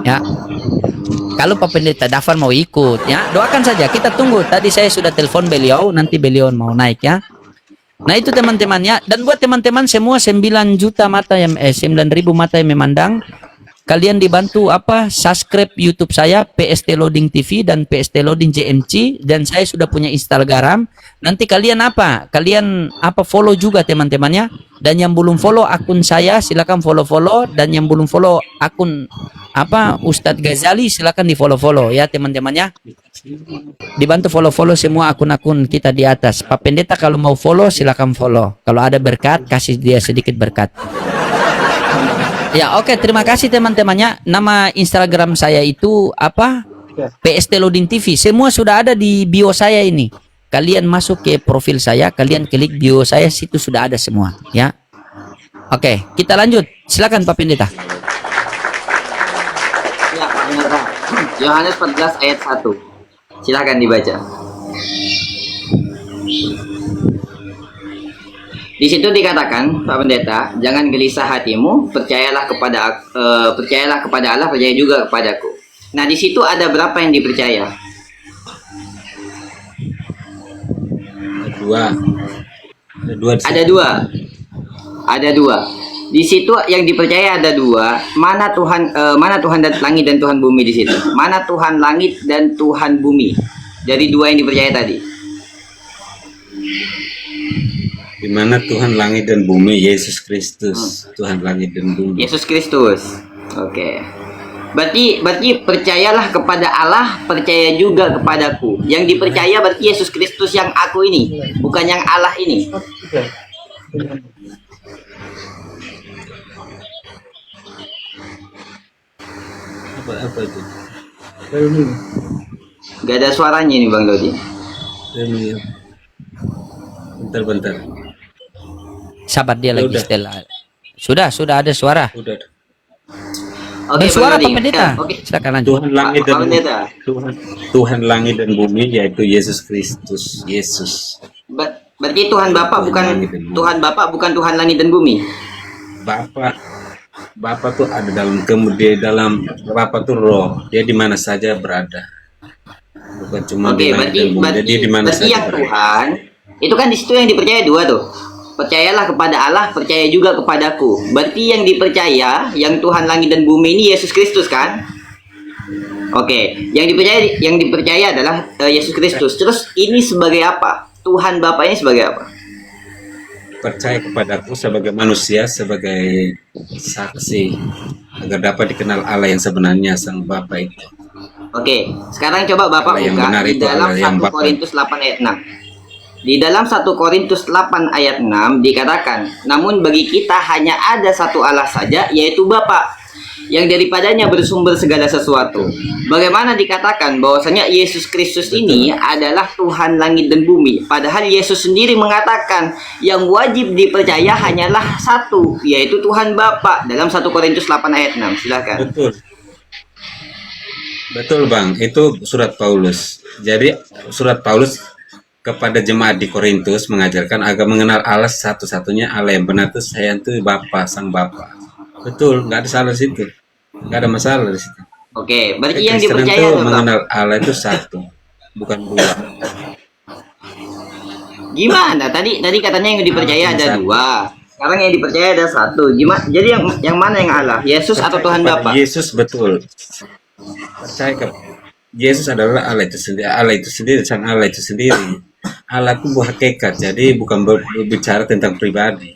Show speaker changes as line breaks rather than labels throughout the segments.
Ya. Kalau Pak Pendeta Dafan mau ikut, ya doakan saja. Kita tunggu. Tadi saya sudah telepon beliau, nanti beliau mau naik ya. Nah itu teman-temannya. Dan buat teman-teman semua 9 juta mata yang 9.000 mata yang memandang, kalian dibantu apa? Subscribe YouTube saya PST Loading TV dan PST Loading JMC, dan saya sudah punya Instagram. Nanti kalian apa? Kalian apa follow juga teman-temannya. Dan yang belum follow akun saya silakan follow-follow, dan yang belum follow akun apa Ustadz Ghazali silakan di follow-follow ya teman-temannya. Dibantu follow-follow semua akun-akun kita di atas. Pak Pendeta kalau mau follow silakan follow. Kalau ada berkat kasih dia sedikit berkat. Ya, oke, terima kasih teman-temannya. Nama Instagram saya itu apa? PST Loading TV. Semua sudah ada di bio saya ini. Kalian masuk ke profil saya, kalian klik bio saya, situ sudah ada semua, ya. Oke, kita lanjut. Silakan Pak Pendeta.
Ya, Pak Pendeta. Yohanes 14 ayat 1. Silakan dibaca. Di situ dikatakan, Pak Pendeta, jangan gelisah hatimu, percayalah kepada Allah, percaya juga kepadaku. Nah, di situ ada berapa yang dipercaya? Ada dua. Di situ yang dipercaya ada dua. Mana Tuhan dan langit dan Tuhan bumi di situ? Mana Tuhan langit dan Tuhan bumi? Dari dua yang dipercaya tadi.
Di mana Tuhan langit dan bumi? Yesus Kristus. Tuhan langit dan bumi.
Yesus Kristus. Oke. Berarti percayalah kepada Allah, percaya juga kepadaku. Yang dipercaya berarti Yesus Kristus yang aku ini, bukan yang Allah ini.
Apa itu?
Gak ada suaranya ini Bang Dodi.
Bentar.
Sabar dia lagi setelah. Sudah ada suara.
Udah.
Oke,
Suara
Bang
Pak
Dodi.
Pendeta.
Oke.
Silakan lanjut.
Tuhan langit dan
Pak
bumi.
Pendeta.
Tuhan langit dan bumi yaitu Yesus Kristus. Yesus.
Berarti Tuhan Bapa Tuhan Tuhan langit dan bumi.
Bapa tuh ada dalam Bapa tuh roh. Dia di mana saja berada. Bukan cuma
Oke,
di langit dan bumi. Jadi di mana
berarti
saja
yang
berada.
Tuhan itu kan di situ yang dipercaya dua tuh. Percayalah kepada Allah, percaya juga kepadaku. Berarti yang dipercaya, yang Tuhan langit dan bumi ini Yesus Kristus kan? Oke, yang dipercaya adalah Yesus Kristus. Terus ini sebagai apa? Tuhan Bapa ini sebagai apa?
Percaya kepadaku sebagai manusia, sebagai saksi agar dapat dikenal Allah yang sebenarnya, Sang Bapa itu.
Oke, sekarang coba Bapak
Allah yang
buka
benar
di
itu
dalam
Allah yang
1
Bapa.
Korintus 8 ayat 6. Di dalam 1 Korintus 8 ayat 6 dikatakan, namun bagi kita hanya ada satu Allah saja, yaitu Bapa, yang daripadanya bersumber segala sesuatu. Bagaimana dikatakan bahwasanya Yesus Kristus ini adalah Tuhan langit dan bumi, padahal Yesus sendiri mengatakan yang wajib dipercaya hanyalah satu, yaitu Tuhan Bapa, dalam 1 Korintus 8 ayat 6. Silakan.
Betul Bang, itu surat Paulus. Jadi surat Paulus kepada jemaat di Korintus mengajarkan agar mengenal Allah satu-satunya Allah yang benar itu saya itu Bapa, Sang Bapa. Betul, nggak ada salah di situ, nggak ada masalah di situ.
Oke, berarti yang
Kristen
dipercaya
itu
adalah
mengenal Allah itu satu, bukan dua.
gimana? Tadi katanya yang dipercaya
Allah
ada
satu.
dua. Sekarang yang dipercaya ada satu. Gimana? Jadi yang mana yang Allah? Yesus atau Tuhan
Kepada
Bapa?
Yesus betul. Percaya ke Yesus adalah Allah itu sendiri, Sang Allah itu sendiri. Allah itu buah hakikat, jadi bukan berbicara tentang pribadi.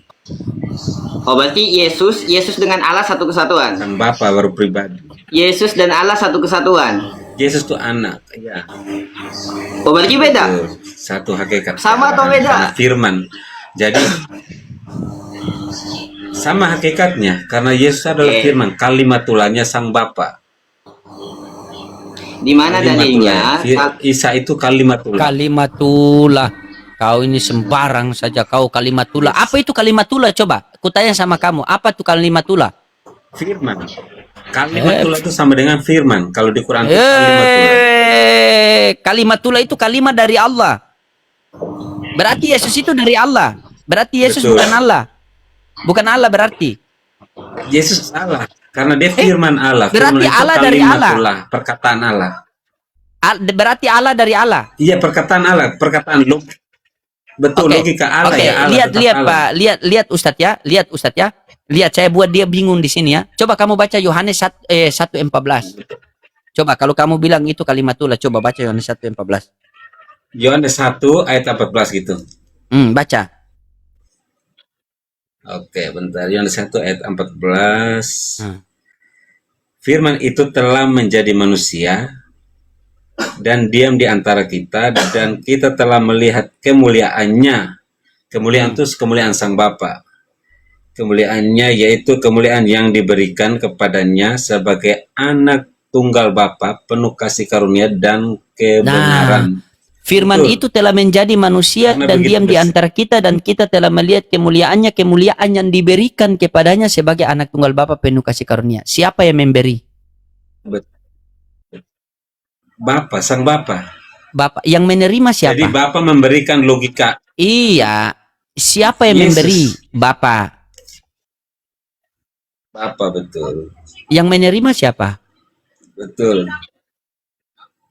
Oh, berarti Yesus dengan Allah satu kesatuan.
Sang Bapa baru pribadi.
Yesus dan Allah satu kesatuan.
Yesus itu anak, ya.
Oh, berarti beda.
Betul. Satu hakikat.
Sama atau beda?
Karena firman. Jadi sama hakikatnya karena Yesus adalah
Oke.
firman, kalimatulahnya Sang Bapa.
Di mana dalilnya?
Isa itu kalimatullah.
Kalimatullah. Kau ini sembarang saja kau kalimatullah. Apa itu kalimatullah? Coba, ku tanya sama kamu. Apa itu kalimatullah?
Firman. Kalimatullah itu sama dengan firman. Kalau di Quran itu kalimatullah.
Kalimatullah itu kalimat dari Allah. Berarti Yesus itu dari Allah. Berarti Yesus
Betul.
bukan Allah. Bukan Allah berarti.
Yesus Allah. Karena dia firman Allah.
berarti
Firman itu
Allah dari
kalimatullah, perkataan Allah.
Berarti Allah dari Allah.
Iya, perkataan Allah, perkataan lu. Betul,
Oke.
logika Allah
Oke,
ya. Allah
lihat
tetap Allah.
Pak, lihat Ustadz ya, lihat saya buat dia bingung di sini ya. Coba kamu baca Yohanes 1:14. Coba kalau kamu bilang itu kalimatullah, coba baca Yohanes 1:14.
Yohanes 1 ayat 14 gitu.
Baca.
Oke, bentar. Yohanes 1 ayat 14.
Hmm.
Firman itu telah menjadi manusia dan diam di antara kita, dan kita telah melihat kemuliaannya. Kemuliaan itu kemuliaan Sang Bapa. Kemuliaannya yaitu kemuliaan yang diberikan kepadanya sebagai anak tunggal Bapa, penuh kasih karunia dan kebenaran.
Firman
Betul.
itu telah menjadi manusia
Karena
dan
begitu
diam di antara kita, dan kita telah melihat kemuliaannya, kemuliaan yang diberikan kepadanya sebagai anak tunggal Bapa penuh kasih karunia. Siapa yang memberi?
Bapa, Sang Bapa.
Bapa. Yang menerima siapa?
Jadi Bapa memberikan logika.
Iya. Siapa yang
Yesus.
memberi? Bapa.
Bapa, betul.
Yang menerima siapa?
Betul.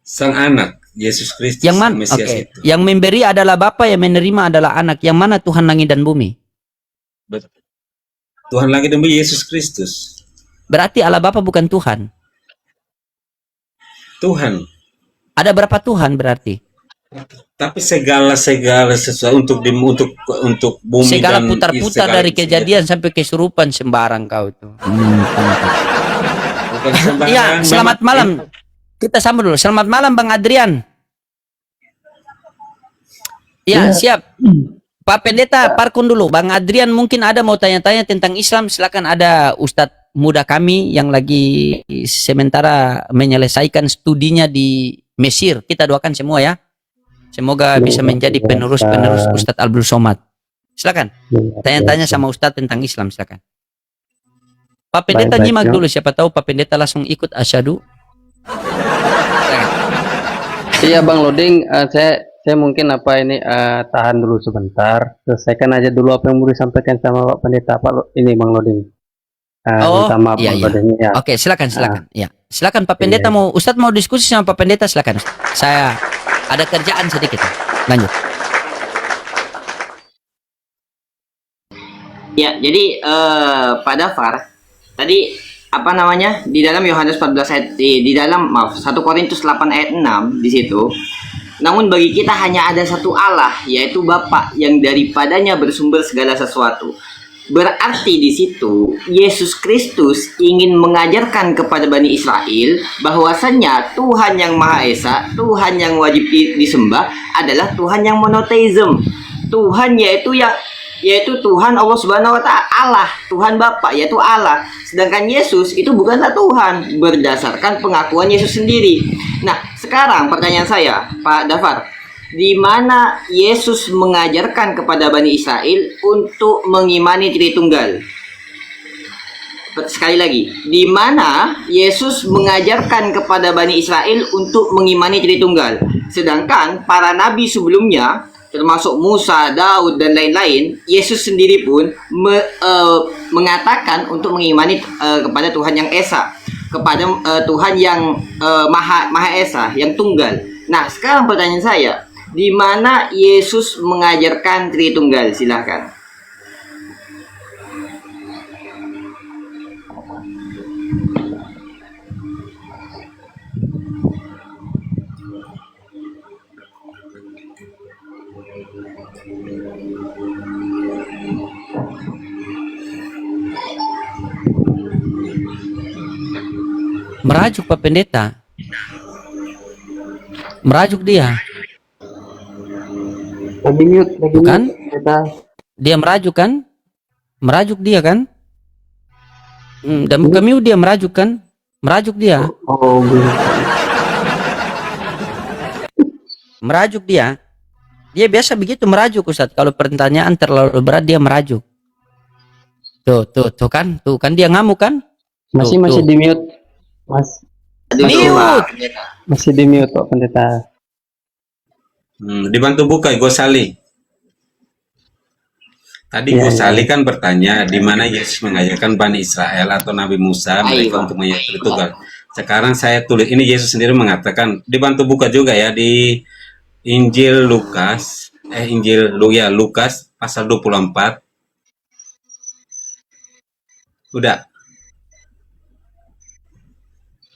Sang anak, Yesus Kristus,
Yang mana?
Mesias
Oke.
itu.
Yang memberi adalah Bapa, yang menerima adalah anak. Yang mana Tuhan langit dan bumi?
Betul. Tuhan lagi demi Yesus Kristus.
Berarti Allah Bapa bukan Tuhan.
Tuhan.
Ada berapa Tuhan berarti?
Tapi segala sesuatu untuk bumi
Segala
dan
putar-putar
segala-
dari kejadian sampai kesurupan sembarang kau itu.
bukan sembarang.
Iya, selamat
Memang-
malam. Kita sambut dulu. Selamat malam Bang Adrian. Ya, siap. Pak Pendeta, parkun dulu. Bang Adrian mungkin ada mau tanya-tanya tentang Islam. Silakan, ada Ustadz muda kami yang lagi sementara menyelesaikan studinya di Mesir. Kita doakan semua ya. Semoga bisa menjadi penerus-penerus Ustadz Abdul Somad. Silakan. Tanya-tanya sama Ustadz tentang Islam, silakan. Pak Pendeta
Baik,
nyimak
ya.
dulu, siapa tahu Pak Pendeta langsung ikut asyadu.
Iya Bang Loding, saya mungkin tahan dulu sebentar, selesaikan aja dulu apa yang mau disampaikan sama Pak Pendeta ini Bang Loding. Minta maaf
iya,
Bang Loding ya.
Oke, silakan. Ya, silakan Pak Pendeta mau Ustadz mau diskusi sama Pak Pendeta, silakan. Saya ada kerjaan sedikit. Lanjut.
Ya, jadi Pak Dafar tadi apa namanya di dalam Yohanes 14 ayat di dalam 1 Korintus 8 ayat 6 di situ. Namun bagi kita hanya ada satu Allah, yaitu Bapa, yang daripadanya bersumber segala sesuatu. Berarti di situ Yesus Kristus ingin mengajarkan kepada Bani Israel bahwasannya Tuhan yang Maha Esa, Tuhan yang wajib disembah adalah Tuhan yang monoteism. Tuhan yaitu Tuhan Allah Subhanahu wa taala, Allah, Tuhan Bapa yaitu Allah. Sedangkan Yesus itu bukanlah Tuhan berdasarkan pengakuan Yesus sendiri. Nah, sekarang pertanyaan saya, Pak Dafar, di mana Yesus mengajarkan kepada Bani Israel untuk mengimani Tritunggal? Sekali lagi, di mana Yesus mengajarkan kepada Bani Israel untuk mengimani Tritunggal? Sedangkan para nabi sebelumnya, termasuk Musa, Daud, dan lain-lain, Yesus sendiri pun mengatakan untuk mengimani kepada Tuhan yang Esa, kepada Tuhan yang Maha Esa, yang tunggal. Nah, sekarang pertanyaan saya, di mana Yesus mengajarkan Tritunggal? Silahkan.
Merajuk Pak Pendeta. Merajuk dia.
Lagi mute,
Bukan?
Pendeta.
Dia merajuk kan? Merajuk dia kan? Dan bukan mute, dia merajuk kan? Merajuk dia.
Oh,
Merajuk dia. Dia biasa begitu merajuk Ustadz. Kalau pertanyaan terlalu berat dia merajuk. Tuh kan? Tuh kan dia ngamuk kan?
masih
Tuh.
di mute, Mas.
Mute.
Masih di mute Pak Pendeta.
Dibantu buka Gosali. Tadi
Iya,
Gus
iya.
Ali kan bertanya di mana Yesus mengajarkan Bani Israel atau Nabi Musa mereka
Ayo.
untuk menyatu Tritunggal. Sekarang saya tulis ini Yesus sendiri mengatakan, dibantu buka juga ya di Injil Lukas, Lukas pasal 24. Udah,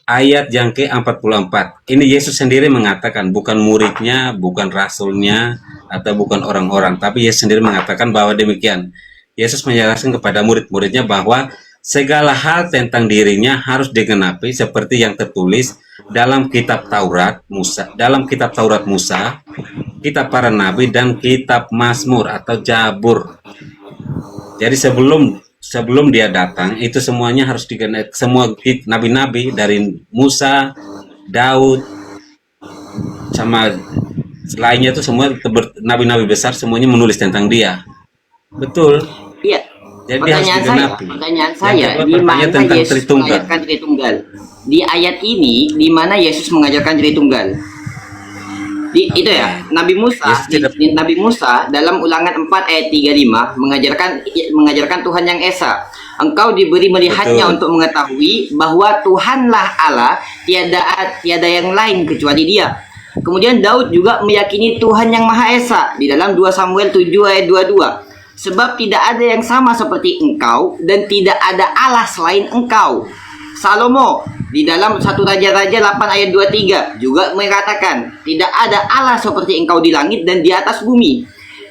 ayat yang ke-44. Ini Yesus sendiri mengatakan, bukan muridnya, bukan rasulnya, atau bukan orang-orang, tapi Yesus sendiri mengatakan bahwa demikian. Yesus menjelaskan kepada murid-muridnya bahwa segala hal tentang dirinya harus digenapi seperti yang tertulis dalam kitab Taurat Musa, kitab para nabi, dan kitab Mazmur atau Jabur. Jadi sebelum dia datang itu semuanya harus digenapi, semua nabi-nabi dari Musa, Daud, sama lainnya itu semua nabi-nabi besar semuanya menulis tentang dia. Betul.
Iya.
Jadi harus digenapi.
Pertanyaan
Yang
saya,
kedua,
di
pertanyaan
mana
tentang
Yesus
Tritunggal.
mengajarkan Tritunggal? Di ayat ini, di mana Yesus mengajarkan Tritunggal? Itu ya, Nabi Musa,
Yesus tidak-
Nabi Musa dalam Ulangan 4 ayat 35 mengajarkan Tuhan yang Esa. Engkau diberi melihatnya
Betul.
untuk mengetahui bahwa Tuhanlah Allah, tiada yang lain kecuali Dia. Kemudian Daud juga meyakini Tuhan yang Maha Esa di dalam 2 Samuel 7 ayat 22. Sebab tidak ada yang sama seperti engkau dan tidak ada Allah selain engkau. Salomo di dalam 1 Raja-Raja 8 ayat 23 juga mengatakan tidak ada Allah seperti engkau di langit dan di atas bumi.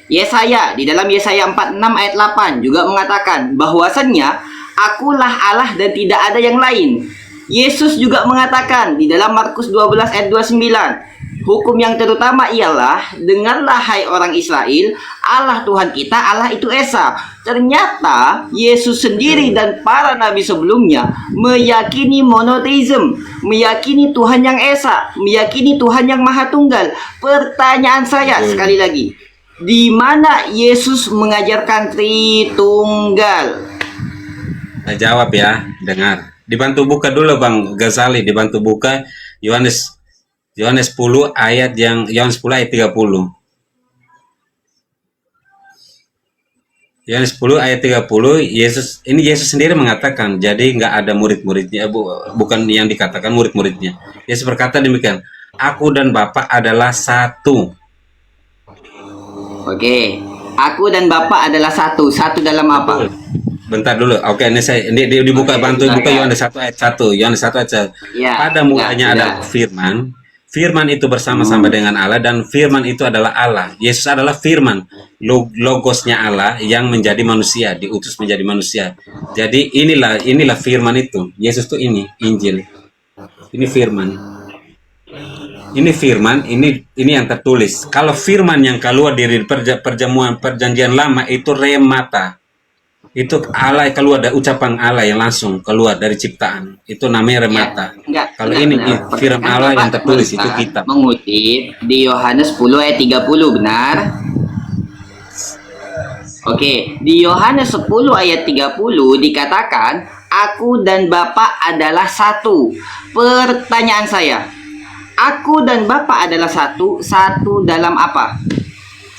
Yesaya di dalam Yesaya 46 ayat 8 juga mengatakan bahwasannya akulah Allah dan tidak ada yang lain. Yesus juga mengatakan di dalam Markus 12 ayat 29, hukum yang terutama ialah, dengarlah hai orang Israel, Allah Tuhan kita, Allah itu Esa. Ternyata Yesus sendiri dan para nabi sebelumnya meyakini monoteism, meyakini Tuhan yang Esa, meyakini Tuhan yang Maha Tunggal. Pertanyaan saya sekali lagi, di mana Yesus mengajarkan Tritunggal?
Saya jawab ya, dengar. Dibantu buka dulu Bang Ghazali, dibantu buka Yohanes 10 ayat 30. Yohanes 10 ayat 30, Yesus sendiri mengatakan, jadi nggak ada murid-muridnya, bukan yang dikatakan murid-muridnya. Yesus berkata demikian, aku dan Bapa adalah satu.
Oke, aku dan Bapa adalah satu. Satu dalam apa?
Bentar dulu. Oke, ini saya dibuka,
Oke,
bantu buka
silakan.
Yohanes 1 ayat 1. Yohanes 1 ayat 1.
Ya,
Pada mulanya
ya,
ada
sudah.
firman. Firman itu bersama-sama dengan Allah dan firman itu adalah Allah. Yesus adalah firman, logosnya Allah yang menjadi manusia, diutus menjadi manusia. Jadi inilah firman itu. Yesus tuh ini Injil. Ini firman. Ini firman, ini yang tertulis. Kalau firman yang keluar dari perjanjian lama itu remata. Itu Allah keluar dari ucapan Allah yang langsung keluar dari ciptaan. Itu namanya remata.
Enggak,
Kalau
benar,
ini
benar.
firman
Kan
Allah
Bapak
yang tertulis itu
barusan
kitab.
mengutip di Yohanes 10 ayat 30, benar? Oke, di Yohanes 10 ayat 30 dikatakan, aku dan Bapa adalah satu. Pertanyaan saya, aku dan Bapa adalah satu, satu dalam apa?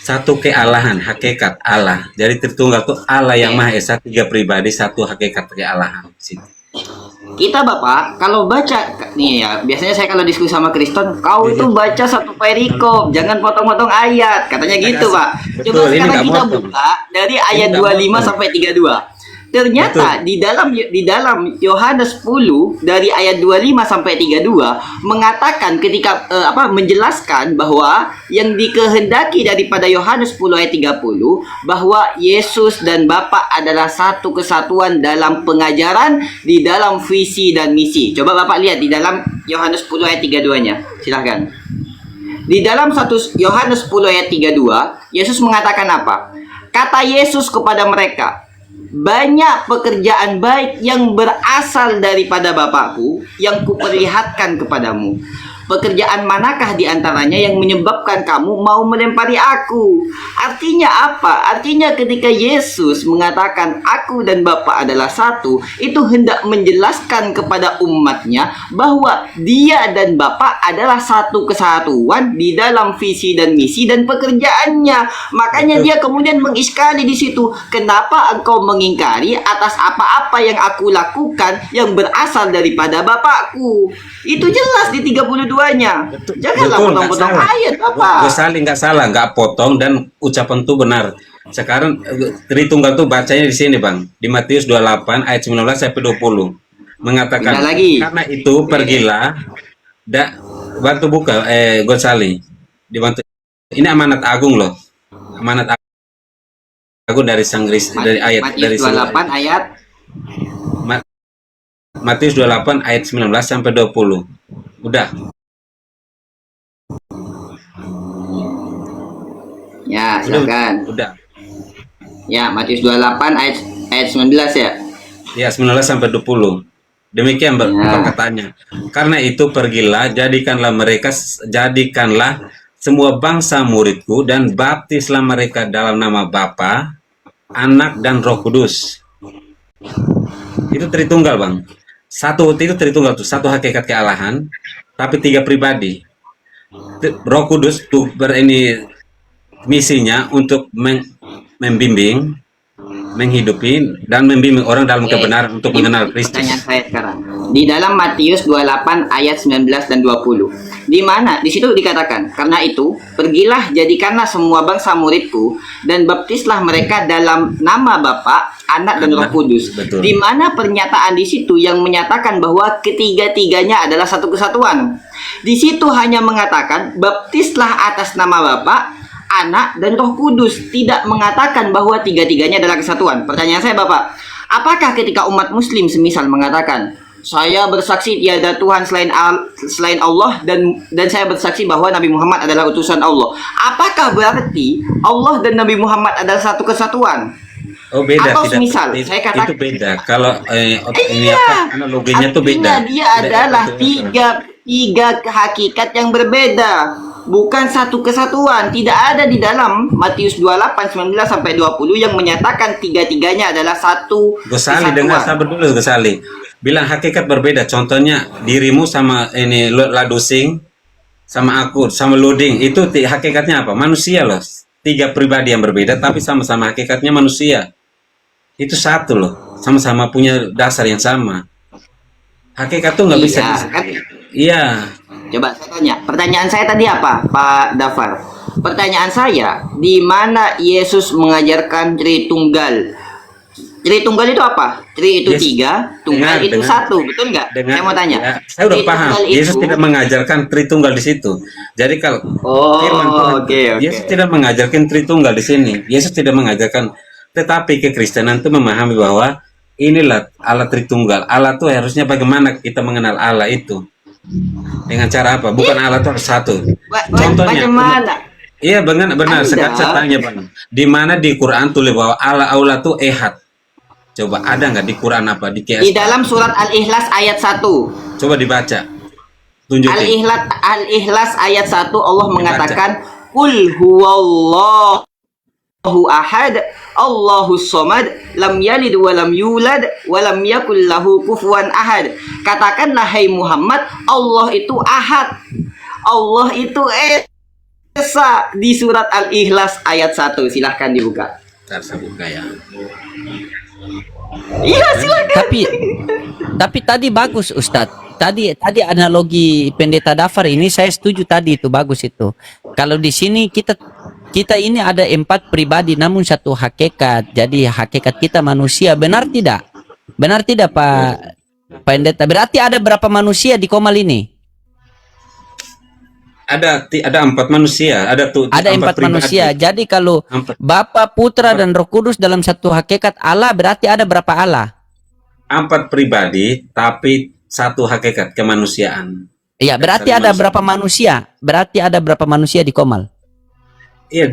Satu kealahan, hakikat Allah. Jadi Tritunggal itu Allah yang Maha Esa, tiga pribadi, satu hakikat kealahan.
Kita Bapak, kalau baca nih ya, biasanya saya kalau diskusi sama Kristen, kau itu baca satu perikop, jangan potong-potong ayat, katanya gitu Pak. Coba
Betul, ini
sekarang
nggak
kita
potong.
buka dari ayat
nggak
25
potong.
sampai 32. Ternyata di dalam Yohanes 10 dari ayat 25 sampai 32 mengatakan ketika menjelaskan bahwa yang dikehendaki daripada Yohanes 10 ayat 30 bahwa Yesus dan Bapa adalah satu kesatuan dalam pengajaran, di dalam visi dan misi. Coba Bapak lihat di dalam Yohanes 10 ayat 32-nya. Silahkan. Di dalam 1 Yohanes 10 ayat 32, Yesus mengatakan apa? Kata Yesus kepada mereka, banyak pekerjaan baik yang berasal daripada Bapakku yang kuperlihatkan kepadamu. Pekerjaan manakah di antaranya yang menyebabkan kamu mau melempari aku? Artinya apa? Artinya ketika Yesus mengatakan aku dan Bapa adalah satu, itu hendak menjelaskan kepada umatnya bahwa dia dan Bapa adalah satu kesatuan di dalam visi dan misi dan pekerjaannya. Makanya dia kemudian mengiskali di situ, kenapa engkau mengingkari atas apa-apa yang aku lakukan yang berasal daripada Bapakku? Itu jelas di 32-nya. Janganlah
Betul, nggak
potong-potong
salah.
ayat, Bapak.
Gosali nggak salah, nggak potong dan ucapan itu benar. Sekarang Tritunggal tuh bacanya di sini bang, di Matius 28 ayat 19 sampai 20 mengatakan
Beda lagi.
karena itu pergilah, bantu buka Gosali, dibantu. Ini amanat agung loh, amanat agung dari Sang Kristus dari ayat dari
Matius 28 ayat
Matius 28 ayat 19 sampai 20. Udah.
ya, silakan.
Udah.
Ya, Matius 28 ayat 19 ya.
Ya, 19 sampai 20. Demikian
Ya.
perkataannya. Karena itu pergilah, jadikanlah semua bangsa muridku dan baptislah mereka dalam nama Bapa, Anak dan Roh Kudus. Itu Tritunggal, Bang. Satu itu Tritunggal tuh, satu hakikat kealahan, tapi tiga pribadi. Roh Kudus tuh misinya untuk membimbing, menghidupi dan membimbing orang dalam kebenaran untuk mengenal Kristus.
Pertanyaan saya sekarang. Di dalam Matius 28 ayat 19 dan 20. Di mana di situ dikatakan, karena itu pergilah jadikanlah semua bangsa muridku dan baptislah mereka dalam nama Bapa, Anak dan Roh Kudus.
Betul.
Di mana pernyataan di situ yang menyatakan bahwa ketiga-tiganya adalah satu kesatuan. Di situ hanya mengatakan baptislah atas nama Bapa, Anak dan Roh Kudus, tidak mengatakan bahwa tiga-tiganya adalah kesatuan. Pertanyaan saya Bapak, apakah ketika umat muslim semisal mengatakan saya bersaksi tiada Tuhan selain Allah dan saya bersaksi bahwa Nabi Muhammad adalah utusan Allah, apakah berarti Allah dan Nabi Muhammad adalah satu kesatuan?
Oh beda,
Atau
tidak.
semisal, saya katakan
itu beda. Kalau ini
iya,
apa analoginya tuh beda.
artinya dia adalah tiga hakikat yang berbeda, bukan satu kesatuan. Tidak ada di dalam Matius 28 19 sampai 20 yang menyatakan tiga-tiganya adalah satu
Gosali
kesatuan.
dengar, sabar dulu Gosali. Bilang hakikat berbeda. Contohnya dirimu sama ini Ladusing sama aku sama Luding itu hakikatnya apa? Manusia loh. Tiga pribadi yang berbeda tapi sama-sama hakikatnya manusia. Itu satu loh. Sama-sama punya dasar yang sama. Hakikat tuh nggak bisa.
Iya, kan?
Iya.
Coba saya tanya, pertanyaan saya tadi apa, Pak Dafar? Pertanyaan saya, di mana Yesus mengajarkan Tritunggal? Tritunggal itu apa? Tri itu
Yes.
tiga, tunggal itu satu, betul nggak? Saya mau tanya.
Ya, saya udah paham.
Tritunggal
Yesus
itu-
tidak mengajarkan Tritunggal di situ. Jadi kalau
Oh,
firman Tuhan,
oke.
Yesus tidak mengajarkan Tritunggal di sini. Yesus tidak mengajarkan. Tetapi kekristenan itu memahami bahwa inilah Allah Tritunggal. Allah itu harusnya bagaimana kita mengenal Allah itu. Dengan cara apa? Bukan Allah itu harus satu. Contohnya.
Bagaimana?
Iya benar.
Anda-
Sekarang saya tanya Bang. Di mana di Quran tulis bahwa Allah itu ehad? Coba ada nggak di Quran apa di
Di
KS?
dalam surat Al-Ikhlas ayat 1.
Coba dibaca. Tunjukin.
Al-Ikhlas ayat 1 Allah
Dibaca.
mengatakan Qul huwallahu ahad Allahus somad lam yalid wa lam yulad wa lam yakul lahu kufuwan ahad. Katakanlah hai Muhammad, Allah itu ahad. Allah itu esa di surat Al-Ikhlas ayat 1. Silahkan dibuka.
Ntar saya buka ya.
Iya, silakan.
Tapi tadi bagus Ustadz. Tadi analogi Pendeta Dafar ini saya setuju tadi itu bagus itu. Kalau di sini kita ini ada 4 pribadi namun satu hakikat. Jadi hakikat kita manusia, benar tidak? Benar tidak Pak Pendeta? Berarti ada berapa manusia di Komal ini?
Ada 4 manusia, ada
4
pribadi.
manusia. Jadi kalau
Empat.
Bapa, Putra dan Roh Kudus dalam satu hakikat Allah, berarti ada berapa Allah?
4 pribadi tapi satu hakikat kemanusiaan.
Iya, berarti ada berapa manusia? Berarti ada berapa manusia di Komal?
Iya,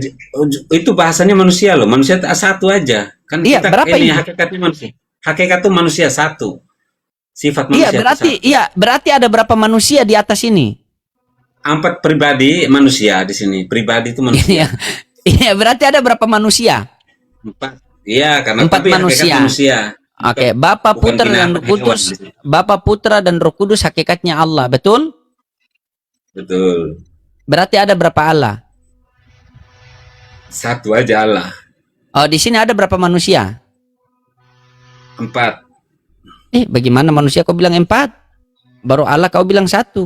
itu bahasanya manusia loh. Manusia satu aja. Kan
Iya,
kita
berapa
ini
ini?
hakikatnya manusia. Hakikat itu manusia satu. Sifat
Iya,
manusia. itu
berarti
satu.
berarti ada berapa manusia di atas ini?
empat pribadi manusia di sini. Pribadi itu manusia.
Iya. Iya, berarti ada berapa manusia?
Empat. Iya, karena
Empat
tapi hakikat
manusia. Oke, Bapa,
bukan
Putra dan
binatang,
Roh Kudus.
hewan.
Bapa, Putra dan Roh Kudus hakikatnya Allah, betul?
Betul.
Berarti ada berapa Allah?
Satu aja Allah.
Oh, di sini ada berapa manusia?
Empat.
Bagaimana manusia kau bilang 4? Baru Allah kau bilang 1.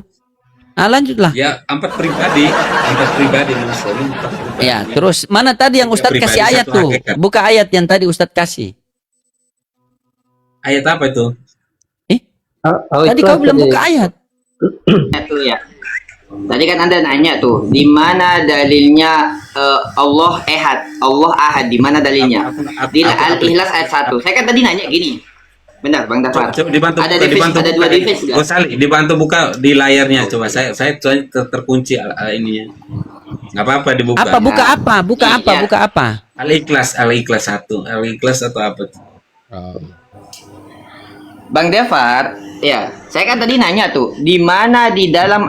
Nah, lanjutlah.
Ya, empat pribadi. Empat pribadi manusia. Ini empat pribadi.
Ya, terus mana tadi yang Ustadz
Pribadi,
kasih ayat
satu
tuh?
hakikat.
Buka ayat yang tadi Ustadz kasih.
Ayat apa itu?
Tadi kau bilang buka ayat.
Itu ya. Tadi kan Anda nanya tuh, di mana dalilnya Allah Ehad, Allah Ahad, di mana dalilnya? Di Al-Ikhlas ayat 1. Saya kan tadi nanya gini. Bentar, Bang Dafar.
Coba dibantu,
Ada
buka, dibantu
ada
buka.
dua device nggak?
Gosali, dibantu buka di layarnya. Coba saya terkunci ininya. Nggak apa-apa dibuka.
Apa buka apa? Buka apa?
Iya.
Buka apa?
Al-Ikhlas 1. Al-Ikhlas atau apa tuh?
Bang Dafar, ya, saya kan tadi nanya tuh, di mana di dalam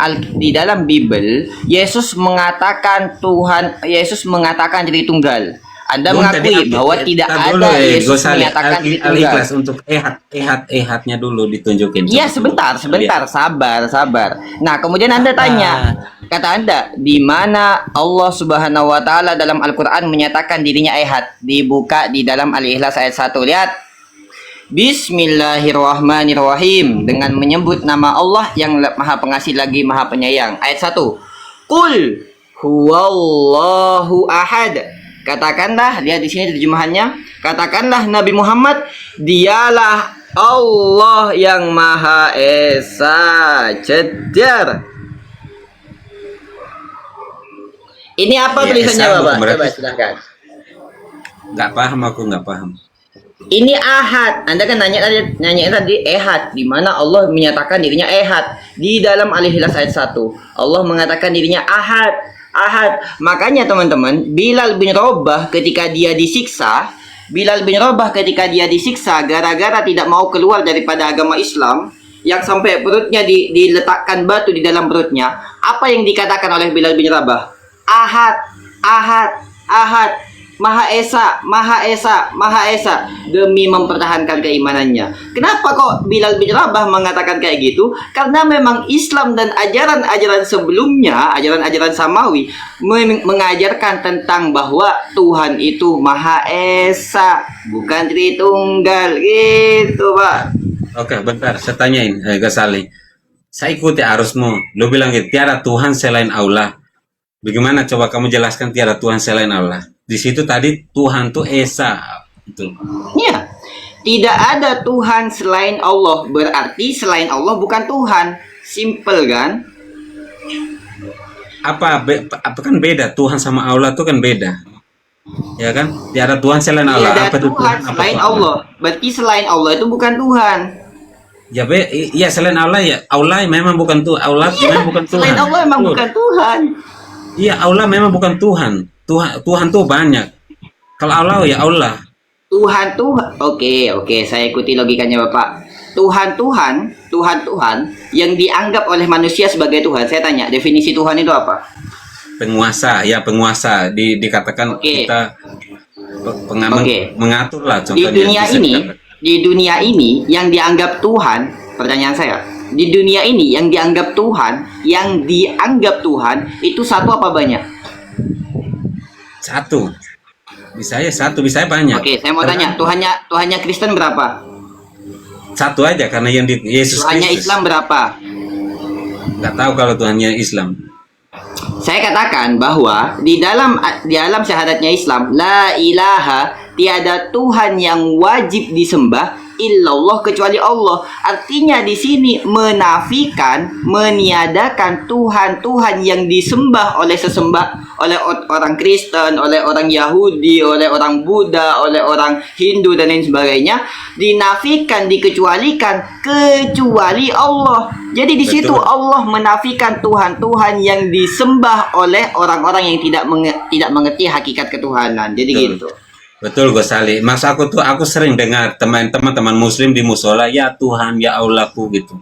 Bible Yesus mengatakan Yesus mengatakan Tritunggal. Anda mengakui bahwa tidak ada Yesus menyatakan Tritunggal.
Al-Ikhlas untuk ehadnya dulu ditunjukin.
Iya, sebentar, sabar. Nah, kemudian Anda tanya, kata Anda, di mana Allah Subhanahu wa taala dalam Al-Qur'an menyatakan dirinya ehad? Dibuka di dalam Al-Ikhlas ayat 1. Lihat. Bismillahirrahmanirrahim, dengan menyebut nama Allah yang Maha Pengasih lagi Maha Penyayang. Ayat 1. Qul huwallahu ahad. Katakanlah, lihat di sini terjemahannya. Katakanlah Nabi Muhammad, dialah Allah yang Maha Esa. Cedar. Ini apa
Ya,
tulisannya,
Esa
Bapak?
berarti-
Coba silahkan.
Nggak paham, aku nggak paham.
Ini ahad. Anda kan nanya tadi ehad, di mana Allah menyatakan dirinya ehad. Di dalam Al-Ikhlas ayat 1, Allah mengatakan dirinya ahad. Ahad. Makanya teman-teman, Bilal bin Rabah ketika dia disiksa gara-gara tidak mau keluar daripada agama Islam, yang sampai perutnya diletakkan batu di dalam perutnya. Apa yang dikatakan oleh Bilal bin Rabah? Ahad, ahad, ahad. Maha Esa, Maha Esa, Maha Esa, demi mempertahankan keimanannya. Kenapa kok Bilal bin Rabah mengatakan kayak gitu? Karena memang Islam dan ajaran-ajaran sebelumnya, ajaran-ajaran Samawi mengajarkan tentang bahwa Tuhan itu Maha Esa, bukan Tritunggal, gitu, Pak.
Oke, bentar, saya tanyain, Ghazali. Saya ikuti arusmu. Lu bilang gitu, tiada Tuhan selain Allah. Bagaimana coba kamu jelaskan tiada Tuhan selain Allah? Di situ tadi Tuhan tuh Esa. Betul.
Ya, tidak ada Tuhan selain Allah. Berarti selain Allah bukan Tuhan. Simple kan?
Apa kan beda, Tuhan sama Allah tuh kan beda. Ya kan? Tiada Tuhan selain Allah.
Tidak
Apa
ada
itu
Tuhan
Apa
selain
itu
Allah. Berarti selain Allah itu bukan Tuhan.
Ya, iya selain Allah ya. Allah memang bukan Tuhan. Allah memang bukan Tuhan.
Selain Allah memang
Betul.
bukan Tuhan.
Iya, Allah memang bukan Tuhan. Tuhan tuh banyak. Kalau Allah ya Allah.
Tuhan. Oke, saya ikuti logikanya Bapak. Tuhan yang dianggap oleh manusia sebagai Tuhan. Saya tanya, definisi Tuhan itu apa?
Penguasa, ya penguasa. Dikatakan
Oke.
kita mengatur lah
Di
contohnya.
dunia
Bisa
ini,
dikatakan.
di dunia ini yang dianggap Tuhan, pertanyaan saya, di dunia ini yang dianggap Tuhan itu satu apa banyak?
Satu. Bisa ya satu, bisa banyak.
Oke, saya mau tanya, Tuhannya Kristen berapa?
Satu aja karena yang di Yesus
Tuhannya
Kristus.
Islam berapa?
Nggak tahu kalau Tuhannya Islam.
Saya katakan bahwa di dalam syahadatnya Islam, la ilaha, tiada Tuhan yang wajib disembah illallah kecuali Allah. Artinya di sini menafikan, meniadakan Tuhan yang disembah oleh orang Kristen, oleh orang Yahudi, oleh orang Buddha, oleh orang Hindu dan lain sebagainya, dinafikan, dikecualikan kecuali Allah. Jadi di situ
Betul.
Allah menafikan Tuhan yang disembah oleh orang-orang yang tidak mengerti hakikat ketuhanan. Jadi
Betul.
gitu.
Betul Ghazali. Mas aku sering dengar teman-teman muslim di musola, ya Tuhan, ya Allahku gitu.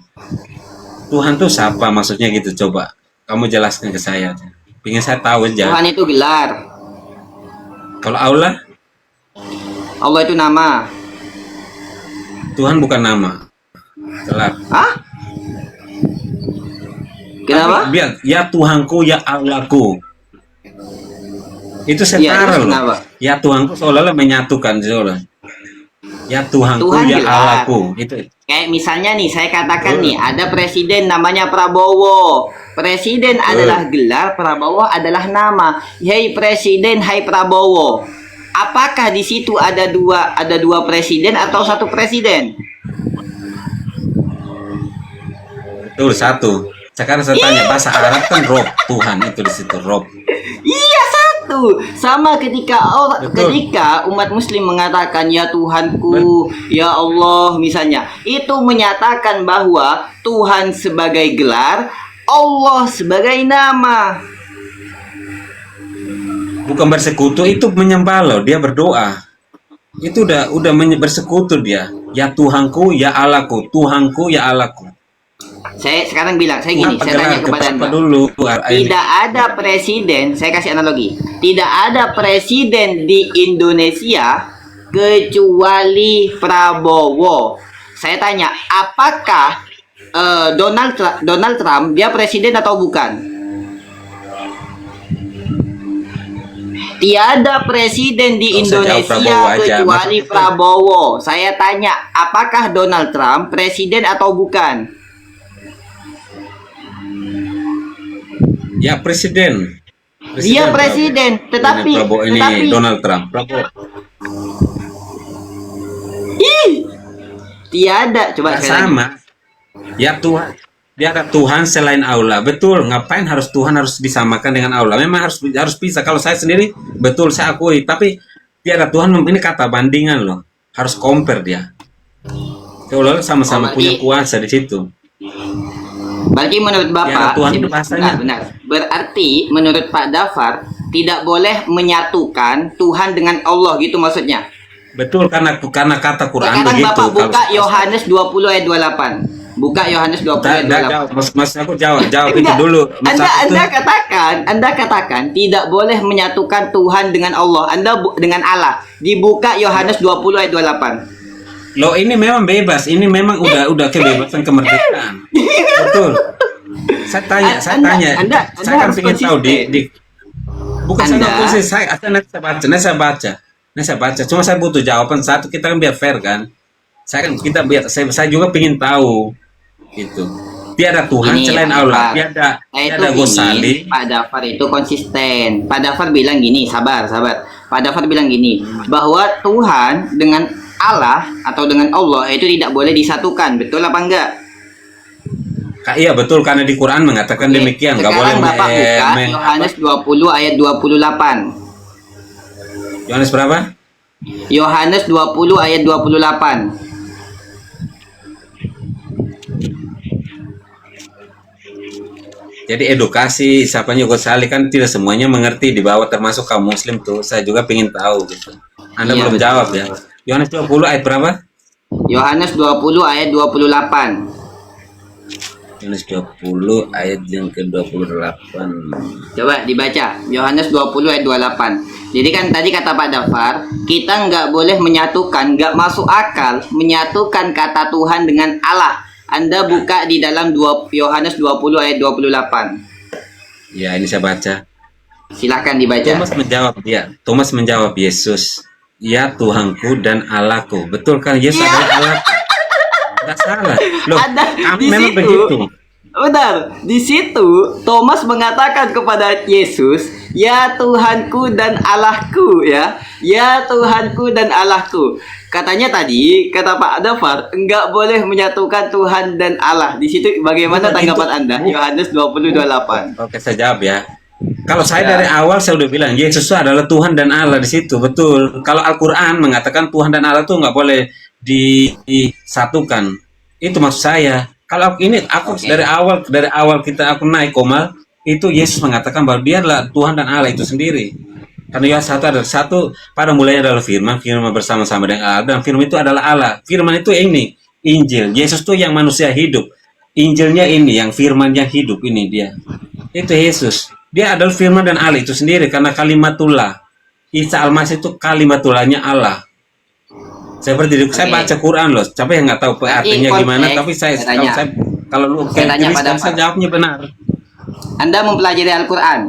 Tuhan tuh siapa maksudnya gitu coba. kamu jelaskan ke saya. Pengen saya tahu aja.
Tuhan itu gelar.
Kalau Allah,
Allah itu nama.
Tuhan bukan nama. Telat.
Hah? Kenapa?
Biar ya Tuhanku, ya Allahku. Itu
Iya,
setara
terus
loh.
kenapa?
Ya Tuhanku seolah-olah menyatukan seolah. Ya Tuhanku,
Tuhan
ya
gelar.
Allahku. Itu.
Kayak misalnya nih, saya katakan nih, ada presiden namanya Prabowo. Presiden adalah gelar, Prabowo adalah nama. Hei presiden, hai Prabowo. Apakah di situ ada dua presiden atau satu presiden?
Betul, satu. Sekarang saya tanya bahasa Arab kan Rob, Tuhan itu di situ Rob.
Iya, satu. Sama ketika
Betul.
ketika umat muslim mengatakan ya Tuhanku, ya Allah misalnya, itu menyatakan bahwa Tuhan sebagai gelar, Allah sebagai nama.
Bukan bersekutu, itu menyembah loh, dia berdoa. Itu udah bersekutu dia. Ya Tuhanku, ya Allahku, Tuhanku, ya Allahku.
Saya sekarang bilang, saya gini,
Kenapa
saya tanya
gelar?
kepada
Kenapa
Anda.
dulu?
Tidak ada presiden, saya kasih analogi. Tidak ada presiden di Indonesia kecuali Prabowo. Saya tanya, apakah Donald Trump dia presiden atau bukan? Tiada presiden di
Nggak usah jawab
Indonesia
Prabowo aja.
kecuali
Maksudnya-
Prabowo. Saya tanya, apakah Donald Trump presiden atau bukan?
Ya presiden.
Dia presiden,
Prabowo.
tetapi
Ini Prabowo, ini
tetapi
Donald Trump. Prabowo.
ih, tiada. Coba
Nggak
sekali lagi.
sama. Ya Tuhan. Dia ada Tuhan selain Allah. Betul. Ngapain harus Tuhan harus disamakan dengan Allah? Memang harus bisa. Kalau saya sendiri betul saya akui. Tapi tiada Tuhan ini kata bandingan loh. Harus compare dia. Kalau sama-sama
Oh,
punya
berarti-
kuasa di situ.
Berarti menurut
Ya,
Bapak,
Tuhan itu bahasanya.
benar. Berarti menurut Pak Dafar tidak boleh menyatukan Tuhan dengan Allah gitu maksudnya.
Betul karena kata Quran
Sekarang
begitu.
Bapak buka
Kalau-
Yohanes 20 ayat 28. Buka Yohanes 20 ayat 28.
Jawab, mas aku jawab itu
Enggak.
dulu. Mas aku tuh-
Anda katakan tidak boleh menyatukan Tuhan dengan Allah. Dengan Allah. Dibuka Yohanes 20 ayat 28.
Loh ini memang bebas, ini memang udah kebebasan kemerdekaan. Betul. Saya tanya,
Anda
saya kan
harus
ingin tahu
konsisten.
bukan saya
Anda-
nggak konsisten, saya baca. Cuma saya butuh jawaban satu, kita kan biar fair kan. Saya juga ingin tahu gitu. Tiada Tuhan
Ini,
selain
Pak
Allah,
Dafar.
tiada
Saya
tiada
tuh
Ghazali.
ingin Pak Dafar itu konsisten. Pak Dafar bilang gini, sabar. Pak Dafar bilang gini, bahwa Tuhan dengan Allah atau dengan Allah itu tidak boleh disatukan. Betul apa enggak?
Iya betul karena di Quran mengatakan
Oke,
demikian, nggak boleh
sekarang Bapak buka Yohanes 20 ayat 28.
Yohanes berapa?
Yohanes 20 ayat 28.
Jadi edukasi siapanya Ghazali kan tidak semuanya mengerti di bawah termasuk kaum muslim tuh. Saya juga pengen tahu gitu. Anda
Iya,
belum
betul.
jawab ya. Yohanes 20 ayat berapa?
Yohanes 20 ayat 28.
Yohanes 20 ayat yang ke-28.
Coba dibaca. Yohanes 20 ayat 28. Jadi kan tadi kata Pak Dafar, kita nggak boleh menyatukan, nggak masuk akal menyatukan kata Tuhan dengan Allah. Anda buka di dalam Yohanes 20 ayat 28.
Ya, ini saya baca.
Silahkan dibaca.
Thomas menjawab Yesus, "Ya Tuhanku dan Allahku." Betul kan? Yesus
Ya.
adalah Allah. Tidak salah. Loh,
Ada
kami
di
memang
situ.
begitu.
Benar. Di situ Thomas mengatakan kepada Yesus, "Ya Tuhanku dan Allahku," ya. "Ya Tuhanku dan Allahku." Katanya tadi, kata Pak Dafar, enggak boleh menyatukan Tuhan dan Allah. Di situ bagaimana
Bukan
tanggapan
itu.
Anda? Yohanes 20:28.
Oke, saya jawab ya. Kalau saya
Ya.
dari awal saya udah bilang Yesus itu adalah Tuhan dan Allah di situ, betul. Kalau Al-Quran mengatakan Tuhan dan Allah itu nggak boleh disatukan. Itu maksud saya. Kalau aku
Oke.
dari awal aku naik Komal itu Yesus mengatakan bahwa dia adalah Tuhan dan Allah itu sendiri. Karena Yohanes 1 adalah satu, pada mulanya adalah firman bersama-sama dengan Allah, dan firman itu adalah Allah. Firman itu ini, Injil. Yesus itu yang manusia hidup. Injilnya ini, yang firman yang hidup ini dia. Itu Yesus. Dia adalah firman dan Allah itu sendiri karena kalimatullah. Isa Al-Masih itu kalimatulahnya Allah. Seperti saya baca Quran loh. Siapa yang nggak tahu artinya gimana? Tapi kalau lu
Saya tanya
Chris
pada
kan saya jawabnya benar.
Anda mempelajari Al-Quran.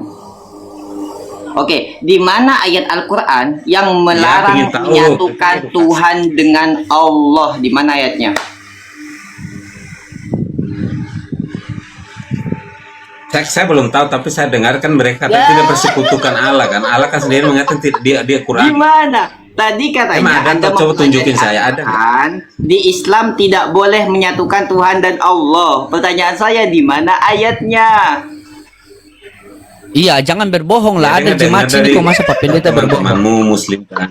Oke, di mana ayat Al-Quran yang melarang
pengen tahu.
menyatukan Tuhan dengan Allah? Di mana ayatnya?
Saya belum tahu, tapi saya dengarkan mereka kata tidak bersekutukan Allah kan. Allah kan sendiri mengatakan dia
Di
Quran.
mana? Tadi katanya
Emang ada?
Anda
Coba tunjukin
mempelajari
saya, ada nggak?
Al-Quran, di Islam tidak boleh menyatukan Tuhan dan Allah. Pertanyaan saya, di mana ayatnya?
Iya, jangan berbohong lah.
Ya,
Ada jemaat sini kok masa Pak Pendeta berbohong.
Teman-temanmu Muslim kan.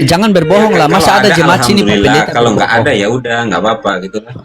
Jangan berbohong lah.
Kalau
Masa ada jemaat sini Pak
alhamdulillah.
Pendeta
Kalau nggak
berbohong.
ada ya udah nggak apa-apa gitu lah.